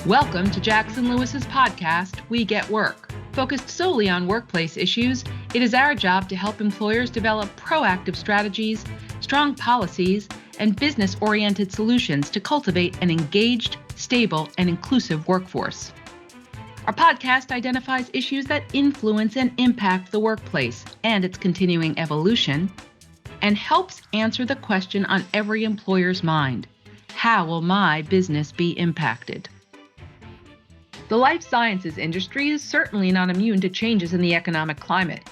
Welcome to Jackson Lewis's podcast, We Get Work. Focused solely on workplace issues, it is our job to help employers develop proactive strategies, strong policies, and business-oriented solutions to cultivate an engaged, stable, and inclusive workforce. Our podcast identifies issues that influence and impact the workplace and its continuing evolution, and helps answer the question on every employer's mind: how will my business be impacted? The life sciences industry is certainly not immune to changes in the economic climate.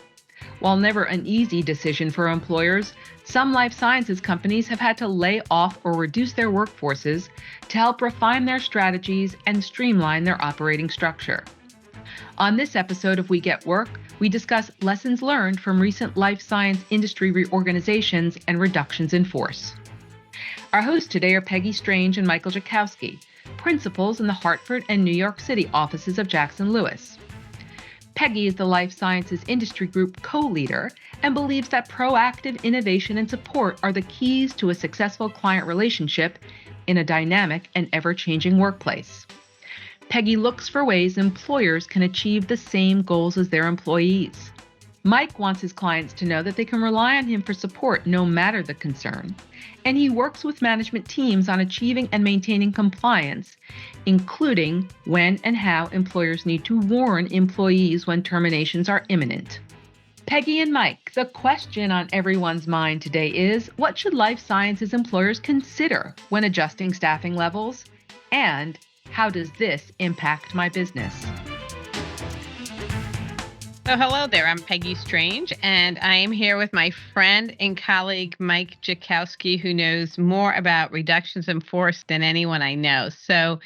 While never an easy decision for employers, some life sciences companies have had to lay off or reduce their workforces to help refine their strategies and streamline their operating structure. On this episode of We Get Work, we discuss lessons learned from recent life science industry reorganizations and reductions in force. Our hosts today are Peggy Strange and Michael Jakowski, principals in the Hartford and New York City offices of Jackson Lewis. Peggy is the Life Sciences Industry Group co-leader and believes that proactive innovation and support are the keys to a successful client relationship in a dynamic and ever-changing workplace. Peggy looks for ways employers can achieve the same goals as their employees. Mike wants his clients to know that they can rely on him for support no matter the concern, and he works with management teams on achieving and maintaining compliance, including when and how employers need to warn employees when terminations are imminent. Peggy and Mike, the question on everyone's mind today is, what should life sciences employers consider when adjusting staffing levels? And how does this impact my business? So hello there, I'm Peggy Strange, and I am here with my friend and colleague, Mike Jakowski, who knows more about reductions in force than anyone I know. So,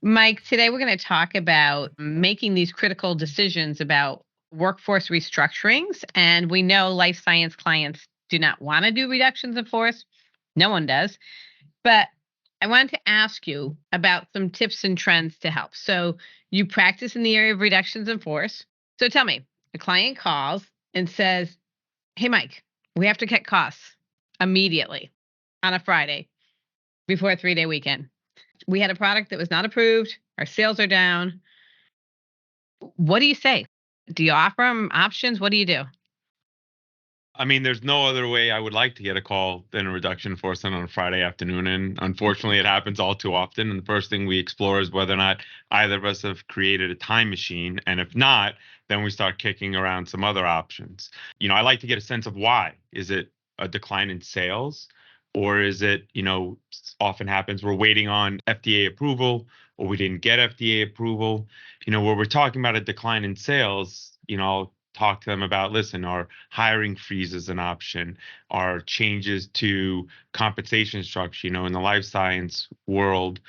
Mike, today we're going to talk about making these critical decisions about workforce restructurings. And we know life science clients do not want to do reductions in force. No one does. But I wanted to ask you about some tips and trends to help. So you practice in the area of reductions in force. So tell me, a client calls and says, hey, Mike, we have to cut costs immediately on a Friday before a 3-day weekend. We had a product that was not approved. Our sales are down. What do you say? Do you offer them options? What do you do? I mean, there's no other way I would like to get a call than a reduction in force on a Friday afternoon. And unfortunately, it happens all too often. And the first thing we explore is whether or not either of us have created a time machine. And if not, then we start kicking around some other options. I like to get a sense of why. Is it a decline in sales? Or is it, often happens, we're waiting on FDA approval, or we didn't get FDA approval. Where we're talking about a decline in sales, I'll talk to them about, listen, are hiring freezes an option? Are changes to compensation structure? In the life science world,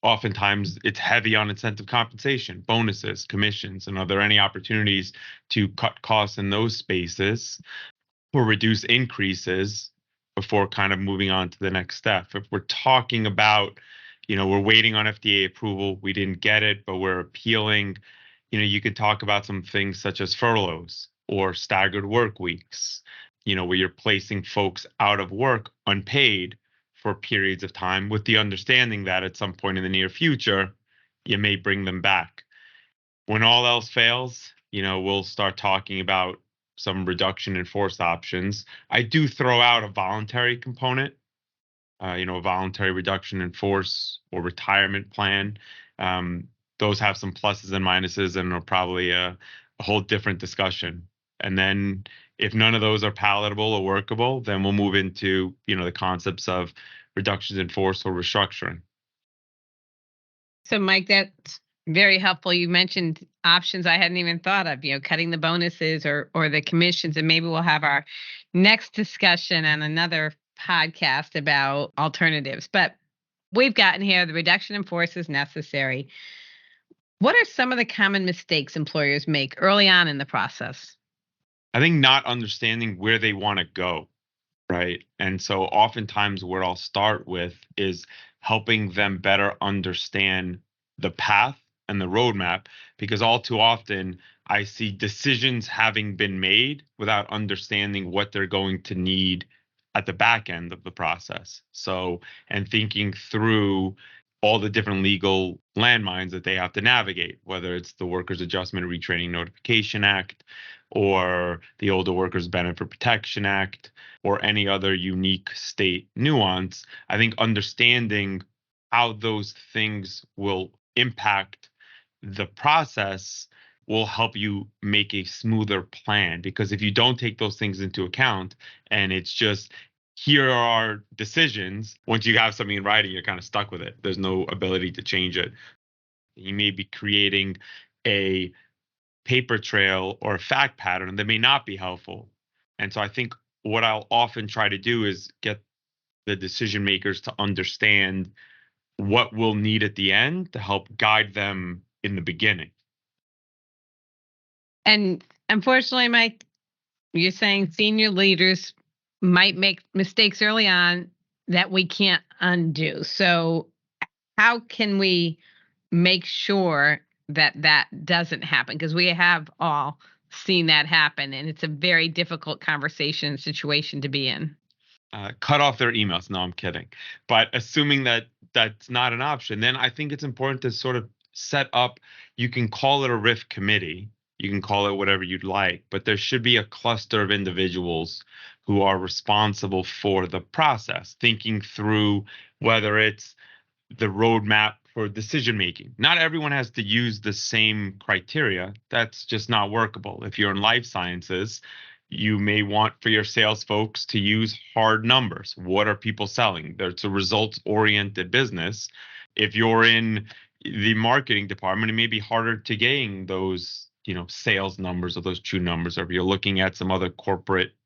oftentimes it's heavy on incentive compensation, bonuses, commissions, and are there any opportunities to cut costs in those spaces or reduce increases before kind of moving on to the next step? If we're talking about, we're waiting on FDA approval, we didn't get it, but we're appealing, you could talk about some things such as furloughs or staggered work weeks, where you're placing folks out of work unpaid for periods of time with the understanding that at some point in the near future, you may bring them back. When all else fails, we'll start talking about some reduction in force options. I do throw out a voluntary component, a voluntary reduction in force or retirement plan. Those have some pluses and minuses and are probably a whole different discussion. And then if none of those are palatable or workable, then we'll move into, the concepts of reductions in force or restructuring. So, Mike, that's very helpful. You mentioned options I hadn't even thought of, cutting the bonuses or the commissions, and maybe we'll have our next discussion on another podcast about alternatives. But we've gotten here, the reduction in force is necessary. What are some of the common mistakes employers make early on in the process? I think not understanding where they want to go, right? And so oftentimes where I'll start with is helping them better understand the path and the roadmap, because all too often I see decisions having been made without understanding what they're going to need at the back end of the process. So, and thinking through all the different legal landmines that they have to navigate, whether it's the Workers Adjustment and Retraining Notification Act or the Older Workers Benefit Protection Act or any other unique state nuance. I think understanding how those things will impact the process will help you make a smoother plan. Because if you don't take those things into account and it's just here are our decisions, once you have something in writing, you're kind of stuck with it. There's no ability to change it. You may be creating a paper trail or a fact pattern that may not be helpful. And so I think what I'll often try to do is get the decision makers to understand what we'll need at the end to help guide them in the beginning. And unfortunately, Mike, you're saying senior leaders might make mistakes early on that we can't undo. So how can we make sure that that doesn't happen? Because we have all seen that happen, and it's a very difficult conversation situation to be in. Cut off their emails. No, I'm kidding. But assuming that that's not an option, then I think it's important to sort of set up, you can call it a RIF committee, you can call it whatever you'd like, but there should be a cluster of individuals who are responsible for the process, thinking through whether it's the roadmap for decision making. Not everyone has to use the same criteria. That's just not workable. If you're in life sciences, you may want for your sales folks to use hard numbers. What are people selling? It's a results oriented business. If you're in the marketing department, it may be harder to gain those, sales numbers or those true numbers, or if you're looking at some other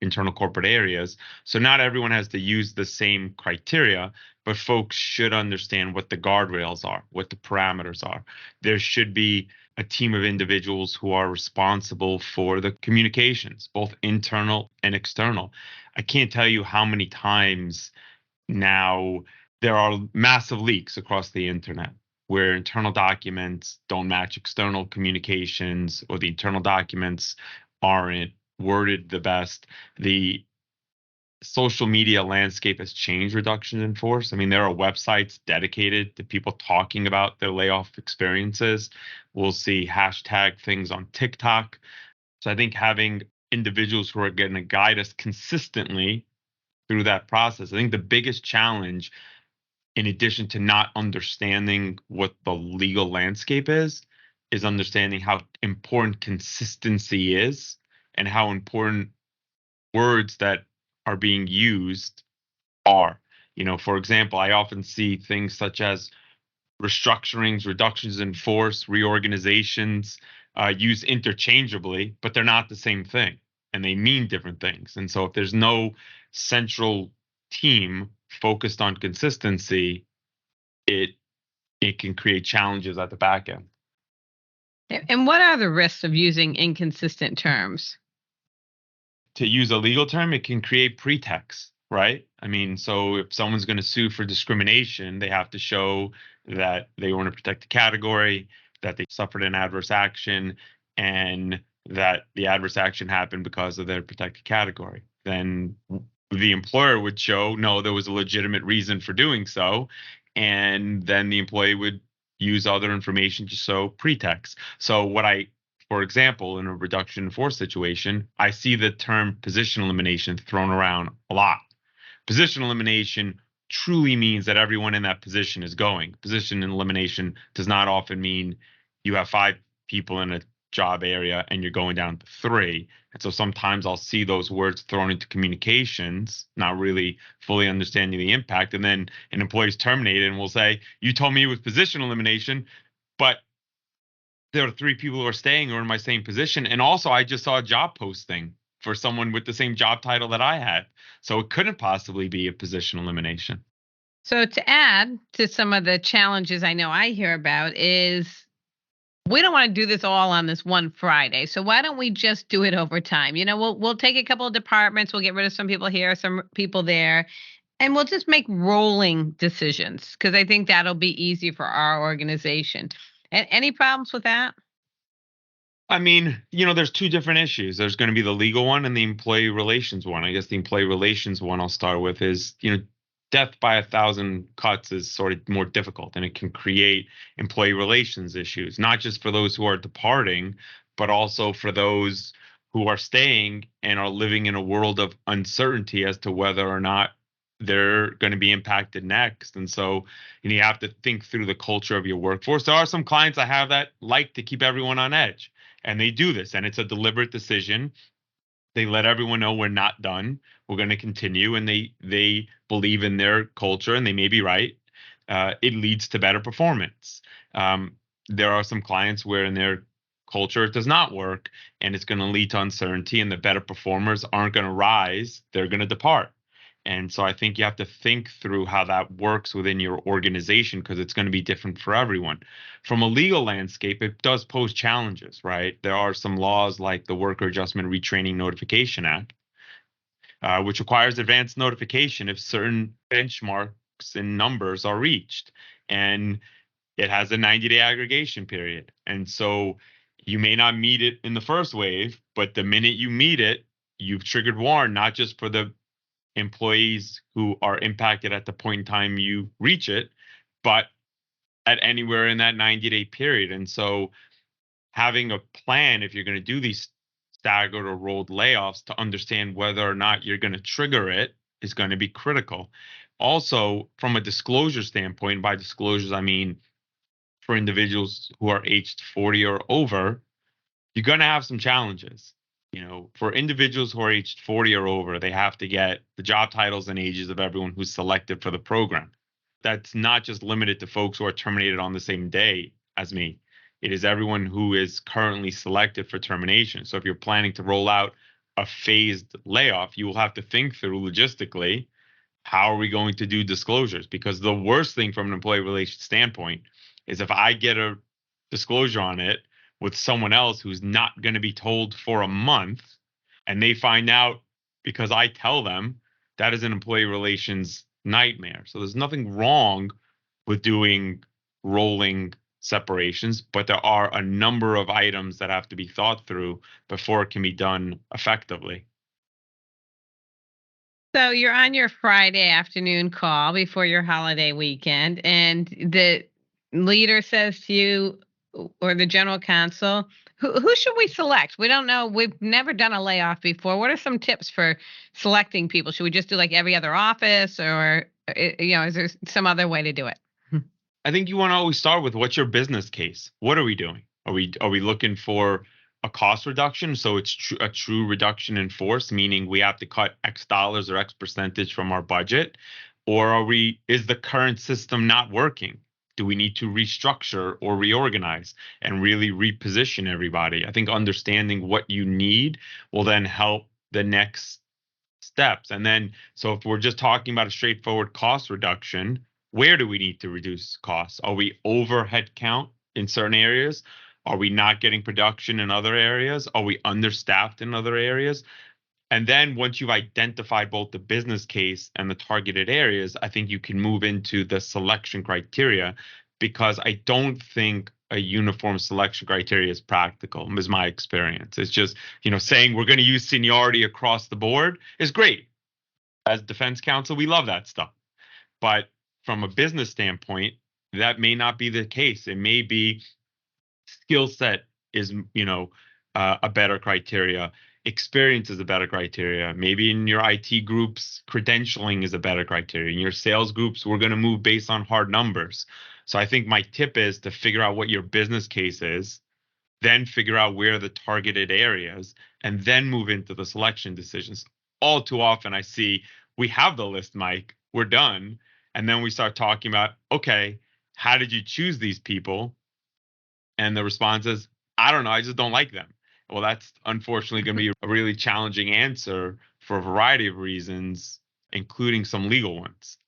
internal corporate areas. So not everyone has to use the same criteria, but folks should understand what the guardrails are, what the parameters are. There should be a team of individuals who are responsible for the communications, both internal and external. I can't tell you how many times now there are massive leaks across the internet where internal documents don't match external communications, or the internal documents aren't worded the best. The social media landscape has changed reduction in force. I mean, there are websites dedicated to people talking about their layoff experiences. We'll see hashtag things on TikTok. So I think having individuals who are going to guide us consistently through that process. I think the biggest challenge, in addition to not understanding what the legal landscape is understanding how important consistency is and how important words that are being used are. For example, I often see things such as restructurings, reductions in force, reorganizations used interchangeably, but they're not the same thing and they mean different things. And so if there's no central team focused on consistency, it can create challenges at the back end. And what are the risks of using inconsistent terms? To use a legal term, it can create pretext, right? I mean, so if someone's going to sue for discrimination, they have to show that they were in a protected category, that they suffered an adverse action, and that the adverse action happened because of their protected category. Then the employer would show, no, there was a legitimate reason for doing so. And then the employee would use other information to show pretext. So for example, in a reduction in force situation, I see the term position elimination thrown around a lot. Position elimination truly means that everyone in that position is going. Position elimination does not often mean you have 5 people in a job area and you're going down to 3. And so sometimes I'll see those words thrown into communications, not really fully understanding the impact. And then an employee's terminated and will say, you told me it was position elimination, but there are 3 people who are staying who are in my same position. And also I just saw a job posting for someone with the same job title that I had. So it couldn't possibly be a position elimination. So to add to some of the challenges I know I hear about is we don't want to do this all on this one Friday. So why don't we just do it over time? We'll take a couple of departments, we'll get rid of some people here, some people there, and we'll just make rolling decisions because I think that'll be easy for our organization. And any problems with that? I mean, there's 2 different issues. There's going to be the legal one and the employee relations one. I guess the employee relations one I'll start with is, death by a thousand cuts is sort of more difficult, and it can create employee relations issues, not just for those who are departing, but also for those who are staying and are living in a world of uncertainty as to whether or not they're going to be impacted next. And so you have to think through the culture of your workforce. There are some clients I have that like to keep everyone on edge, and they do this, and it's a deliberate decision. They let everyone know we're not done. We're going to continue, and they believe in their culture, and they may be right. It leads to better performance. There are some clients where in their culture it does not work, and it's going to lead to uncertainty, and the better performers aren't going to rise. They're going to depart. And so I think you have to think through how that works within your organization, because it's going to be different for everyone. From a legal landscape, it does pose challenges, right? There are some laws like the Worker Adjustment Retraining Notification Act, which requires advance notification if certain benchmarks and numbers are reached. And it has a 90-day aggregation period. And so you may not meet it in the first wave, but the minute you meet it, you've triggered warn, not just for the employees who are impacted at the point in time you reach it, but at anywhere in that 90-day period. And so having a plan, if you're going to do these staggered or rolled layoffs, to understand whether or not you're going to trigger it is going to be critical. Also, from a disclosure standpoint, by disclosures, I mean for individuals who are aged 40 or over, you're going to have some challenges. For individuals who are aged 40 or over, they have to get the job titles and ages of everyone who's selected for the program. That's not just limited to folks who are terminated on the same day as me. It is everyone who is currently selected for termination. So if you're planning to roll out a phased layoff, you will have to think through logistically, how are we going to do disclosures? Because the worst thing from an employee relations standpoint is if I get a disclosure on it with someone else who's not going to be told for a month, and they find out because I tell them, that is an employee relations nightmare. So there's nothing wrong with doing rolling separations, but there are a number of items that have to be thought through before it can be done effectively. So you're on your Friday afternoon call before your holiday weekend, and the leader says to you, or the general counsel, who should we select? We don't know. We've never done a layoff before. What are some tips for selecting people? Should we just do like every other office, or is there some other way to do it? I think you want to always start with, what's your business case? What are we doing? Are we looking for a cost reduction? So it's a true reduction in force, meaning we have to cut X dollars or X percentage from our budget, or is the current system not working? Do we need to restructure or reorganize and really reposition everybody? I think understanding what you need will then help the next steps. And then, so if we're just talking about a straightforward cost reduction, where do we need to reduce costs? Are we over headcount in certain areas? Are we not getting production in other areas? Are we understaffed in other areas? And then once you've identified both the business case and the targeted areas, I think you can move into the selection criteria, because I don't think a uniform selection criteria is practical, is my experience. It's just, saying we're going to use seniority across the board is great. As defense counsel, we love that stuff. But from a business standpoint, that may not be the case. It may be skill set is, a better criteria. Experience is a better criteria. Maybe in your IT groups, credentialing is a better criteria. In your sales groups, we're going to move based on hard numbers. So I think my tip is to figure out what your business case is, then figure out where are the targeted areas, and then move into the selection decisions. All too often I see, we have the list, Mike, we're done. And then we start talking about, okay, how did you choose these people? And the response is, I don't know, I just don't like them. Well, that's unfortunately going to be a really challenging answer for a variety of reasons, including some legal ones.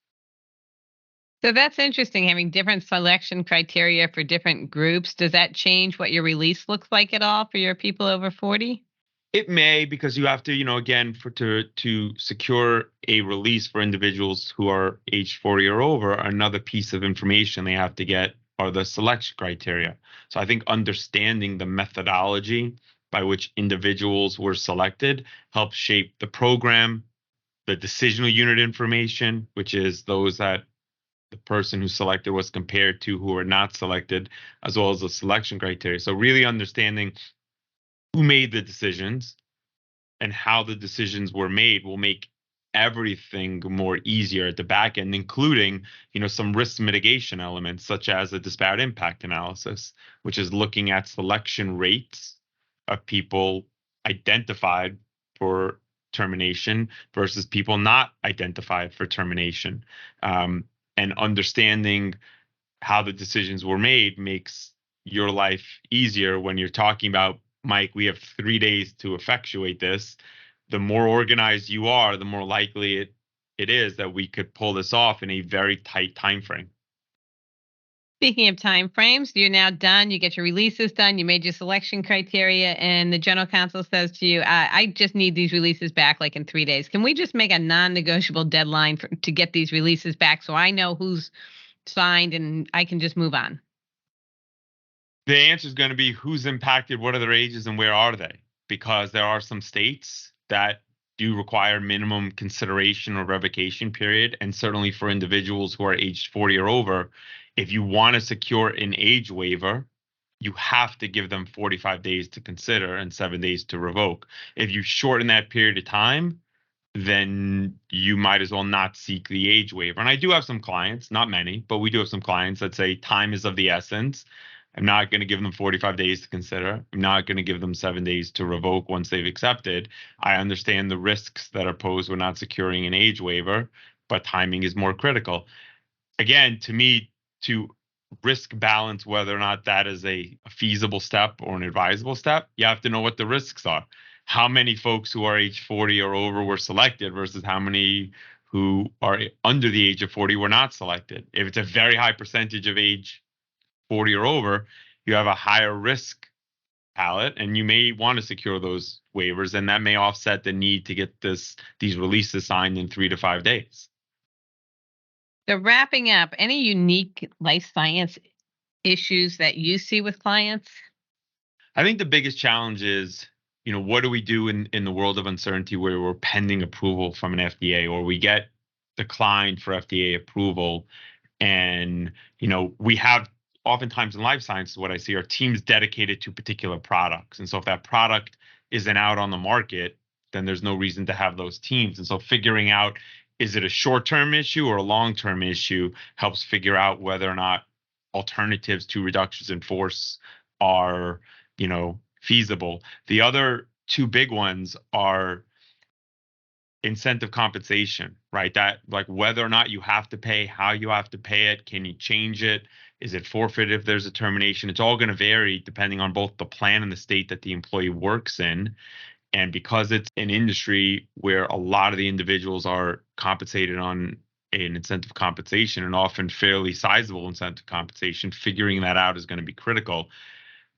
So that's interesting, having different selection criteria for different groups. Does that change what your release looks like at all for your people over 40? It may, because you have to, again, to secure a release for individuals who are age 40 or over, another piece of information they have to get are the selection criteria. So I think understanding the methodology by which individuals were selected helps shape the program, the decisional unit information, which is those that the person who selected was compared to who were not selected, as well as the selection criteria. So really understanding who made the decisions and how the decisions were made will make everything more easier at the back end, including, some risk mitigation elements, such as a disparate impact analysis, which is looking at selection rates of people identified for termination versus people not identified for termination. And understanding how the decisions were made makes your life easier when you're talking about, Mike, we have 3 days to effectuate this. The more organized you are, the more likely it is that we could pull this off in a very tight time frame. Speaking of time frames, you're now done. You get your releases done. You made your selection criteria, and the general counsel says to you, I just need these releases back like in 3 days. Can we just make a non-negotiable deadline to get these releases back so I know who's signed and I can just move on? The answer is going to be who's impacted, what are their ages, and where are they? Because there are some states that do require minimum consideration or revocation period. And certainly for individuals who are aged 40 or over, if you want to secure an age waiver, you have to give them 45 days to consider and 7 days to revoke. If you shorten that period of time, then you might as well not seek the age waiver. And I do have some clients, not many, but we do have some clients that say time is of the essence. I'm not going to give them 45 days to consider. I'm not going to give them 7 days to revoke once they've accepted. I understand the risks that are posed with not securing an age waiver, but timing is more critical. Again, to me, to risk balance whether or not that is a feasible step or an advisable step, you have to know what the risks are. How many folks who are age 40 or over were selected versus how many who are under the age of 40 were not selected. If it's a very high percentage of age 40 or over, you have a higher risk palette, and you may want to secure those waivers, and that may offset the need to get these releases signed in 3 to 5 days. So wrapping up, any unique life science issues that you see with clients? I think the biggest challenge is, what do we do in the world of uncertainty where we're pending approval from an FDA, or we get declined for FDA approval, and we have oftentimes in life sciences, what I see are teams dedicated to particular products. And so if that product isn't out on the market, then there's no reason to have those teams. And so figuring out, is it a short-term issue or a long-term issue, helps figure out whether or not alternatives to reductions in force are, feasible. The other two big ones are incentive compensation, right? That, like, whether or not you have to pay, how you have to pay it, can you change it? Is it forfeit if there's a termination? It's all going to vary depending on both the plan and the state that the employee works in. And because it's an industry where a lot of the individuals are compensated on an incentive compensation, and often fairly sizable incentive compensation, figuring that out is going to be critical.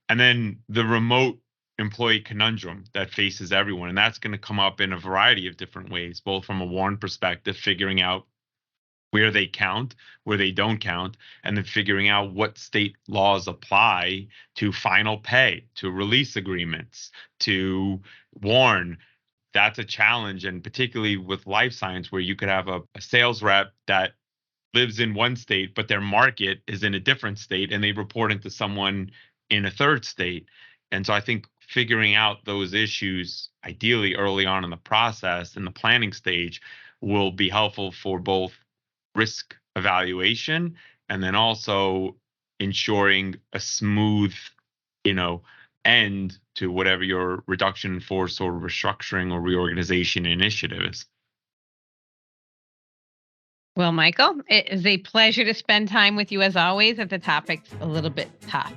And then the remote employee conundrum that faces everyone. And that's going to come up in a variety of different ways, both from a WARN perspective, figuring out where they count, where they don't count, and then figuring out what state laws apply to final pay, to release agreements, to WARN. That's a challenge. And particularly with life science, where you could have a sales rep that lives in one state, but their market is in a different state, and they report into someone in a third state. And so I think figuring out those issues, ideally early on in the process, in the planning stage, will be helpful for both risk evaluation and then also ensuring a smooth, end to whatever your reduction in force or restructuring or reorganization initiative is. Well, Michael, it is a pleasure to spend time with you as always. If the topic's a little bit tough.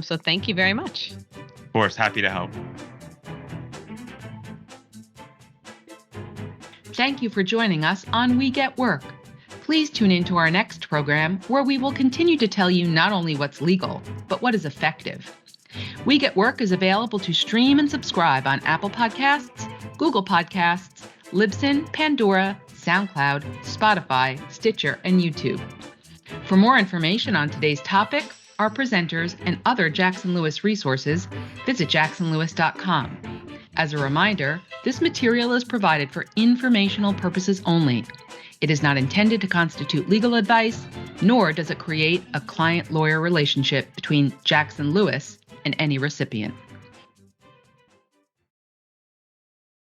So thank you very much. Of course, happy to help. Thank you for joining us on We Get Work. Please tune in to our next program, where we will continue to tell you not only what's legal, but what is effective. We Get Work is available to stream and subscribe on Apple Podcasts, Google Podcasts, Libsyn, Pandora, SoundCloud, Spotify, Stitcher, and YouTube. For more information on today's topic, our presenters, and other Jackson Lewis resources, visit jacksonlewis.com. As a reminder, this material is provided for informational purposes only. It is not intended to constitute legal advice, nor does it create a client-lawyer relationship between Jackson Lewis and any recipient.